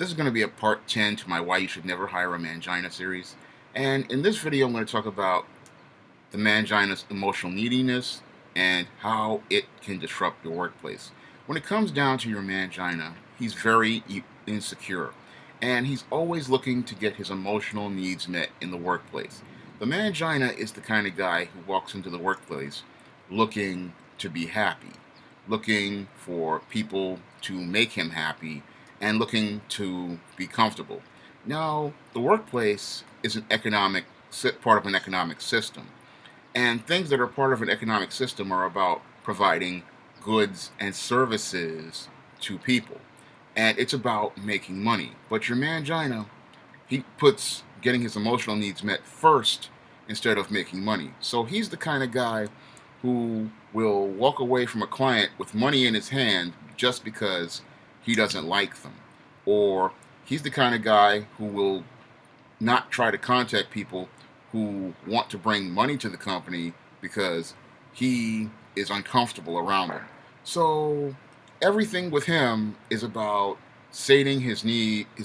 This is going to be a part 10 to my Why You Should Never Hire a Mangina series. And in this video, I'm going to talk about the Mangina's emotional neediness and how it can disrupt your workplace. When it comes down to your Mangina, he's very insecure. And he's always looking to get his emotional needs met in the workplace. The Mangina is the kind of guy who walks into the workplace looking to be happy, looking for people to make him happy, and looking to be comfortable. Now, the workplace is an economic part of an economic system, and things that are part of an economic system are about providing goods and services to people, and it's about making money. But your mangina, he puts getting his emotional needs met first instead of making money. So he's the kind of guy who will walk away from a client with money in his hand just because he doesn't like them. Or he's the kind of guy who will not try to contact people who want to bring money to the company because he is uncomfortable around them. So everything with him is about sating his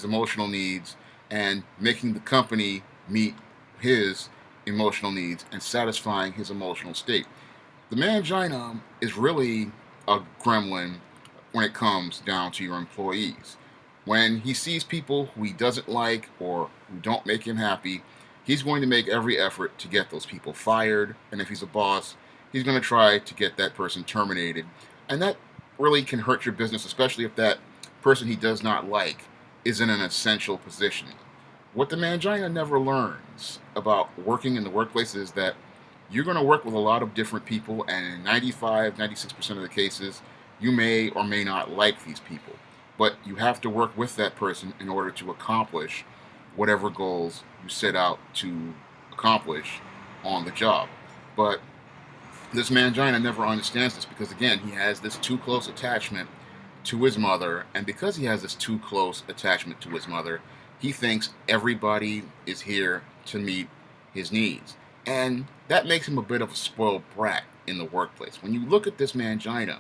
emotional needs, and making the company meet his emotional needs and satisfying his emotional state. The mangina is really a gremlin when it comes down to your employees. When he sees people who he doesn't like or who don't make him happy, he's going to make every effort to get those people fired. And if he's a boss, he's going to try to get that person terminated. And that really can hurt your business, especially if that person he does not like is in an essential position. What the mangina never learns about working in the workplace is that you're going to work with a lot of different people, and in 95, 96% of the cases, you may or may not like these people. But you have to work with that person in order to accomplish whatever goals you set out to accomplish on the job. But this mangina never understands this because, again, he has this too close attachment to his mother, and because he has this too close attachment to his mother, he thinks everybody is here to meet his needs. And that makes him a bit of a spoiled brat in the workplace. When you look at this mangina,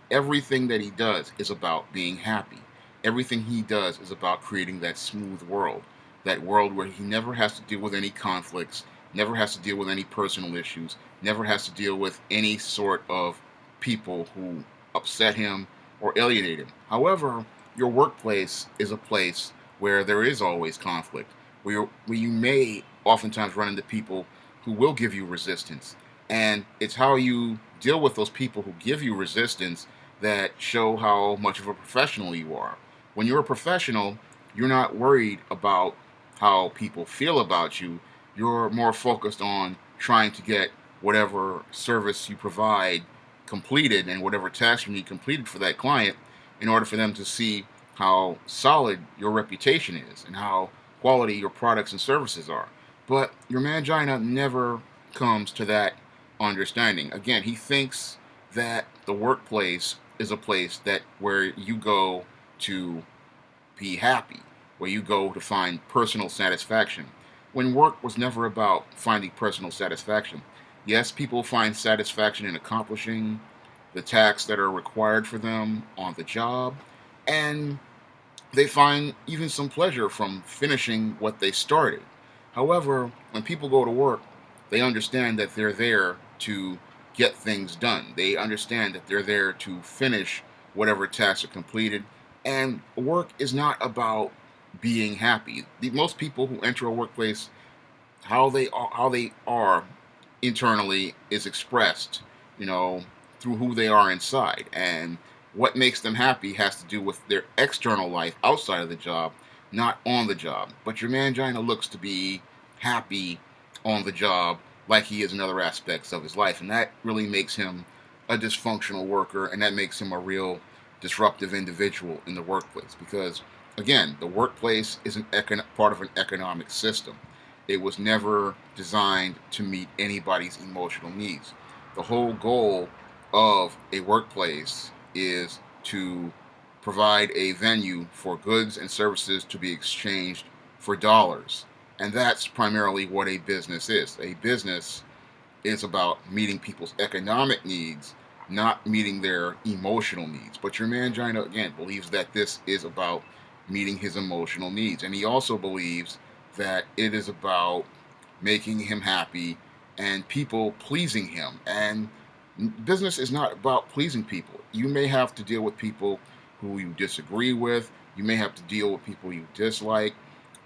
everything that he does is about being happy. Everything he does is about creating that smooth world, that world where he never has to deal with any conflicts, never has to deal with any personal issues, never has to deal with any sort of people who upset him or alienate him. However, your workplace is a place where there is always conflict, where you may oftentimes run into people who will give you resistance. And it's how you deal with those people who give you resistance that show how much of a professional you are. When you're a professional, you're not worried about how people feel about you. You're more focused on trying to get whatever service you provide completed and whatever task you need completed for that client in order for them to see how solid your reputation is and how quality your products and services are. But your mangina never comes to that understanding. Again, he thinks that the workplace is a place where you go to be happy, where you go to find personal satisfaction, when work was never about finding personal satisfaction. Yes, people find satisfaction in accomplishing the tasks that are required for them on the job, and they find even some pleasure from finishing what they started. However, when people go to work, they understand that they're there to get things done. They understand that they're there to finish whatever tasks are completed. And work is not about being happy. Most people who enter a workplace, how they are internally is expressed, through who they are inside. And what makes them happy has to do with their external life outside of the job, not on the job. But your mangina looks to be happy on the job like he is in other aspects of his life. And that really makes him a dysfunctional worker, and that makes him a real disruptive individual in the workplace. Because, again, the workplace is part of an economic system. It was never designed to meet anybody's emotional needs. The whole goal of a workplace is to provide a venue for goods and services to be exchanged for dollars. And that's primarily what a business is. A business is about meeting people's economic needs, not meeting their emotional needs. But your mangina, again, believes that this is about meeting his emotional needs. And he also believes that it is about making him happy and people pleasing him. And business is not about pleasing people. You may have to deal with people who you disagree with, you may have to deal with people you dislike,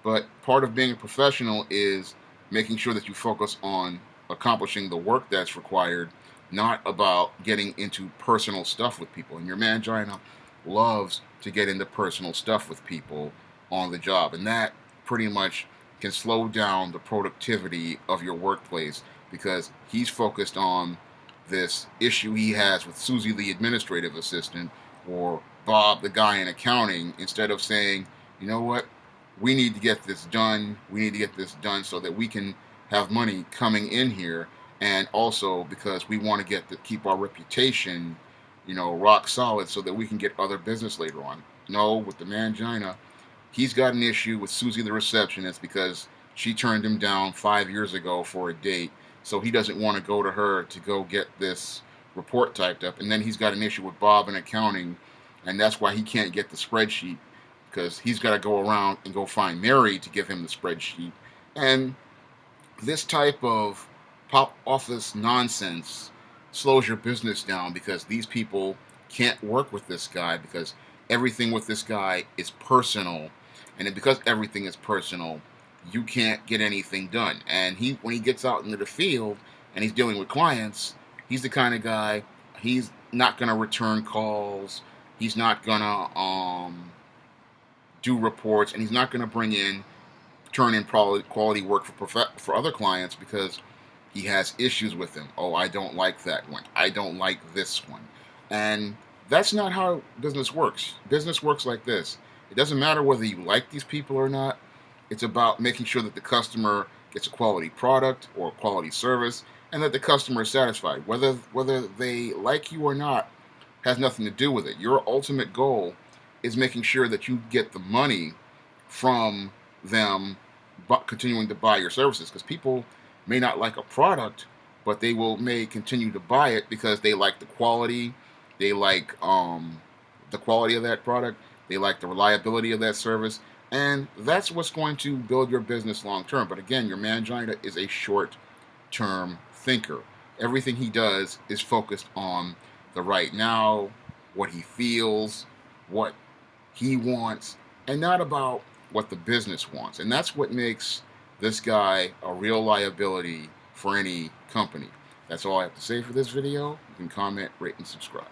but part of being a professional is making sure that you focus on accomplishing the work that's required, not about getting into personal stuff with people. And your mangina loves to get into personal stuff with people on the job, and that pretty much can slow down the productivity of your workplace because he's focused on this issue he has with Susie, the administrative assistant, or Bob, the guy in accounting, instead of saying, you know what, we need to get this done. We need to get this done so that we can have money coming in here, and also because we want to keep our reputation, rock solid, so that we can get other business later on. No, with the mangina, he's got an issue with Susie the receptionist because she turned him down 5 years ago for a date. So he doesn't want to go to her to go get this report typed up. And then he's got an issue with Bob in accounting, and that's why he can't get the spreadsheet because he's got to go around and go find Mary to give him the spreadsheet. And this type of pop office nonsense slows your business down because these people can't work with this guy because everything with this guy is personal. And because everything is personal, you can't get anything done. And when he gets out into the field and he's dealing with clients, he's the kind of guy, he's not going to return calls. He's not going to do reports, and he's not going to turn in quality work for other clients because he has issues with them. Oh, I don't like that one. I don't like this one. And that's not how business works. Business works like this. It doesn't matter whether you like these people or not. It's about making sure that the customer gets a quality product or a quality service and that the customer is satisfied. Whether they like you or not has nothing to do with it. Your ultimate goal is making sure that you get the money from them continuing to buy your services, because people may not like a product, but may continue to buy it because they like the quality, they like the quality of that product, they like the reliability of that service, and that's what's going to build your business long term. But again, your mangina is a short term thinker. Everything he does is focused on the right now, what he feels, what he wants, and not about what the business wants. And that's what makes this guy a real liability for any company. That's all I have to say for this video. You can comment, rate, and subscribe.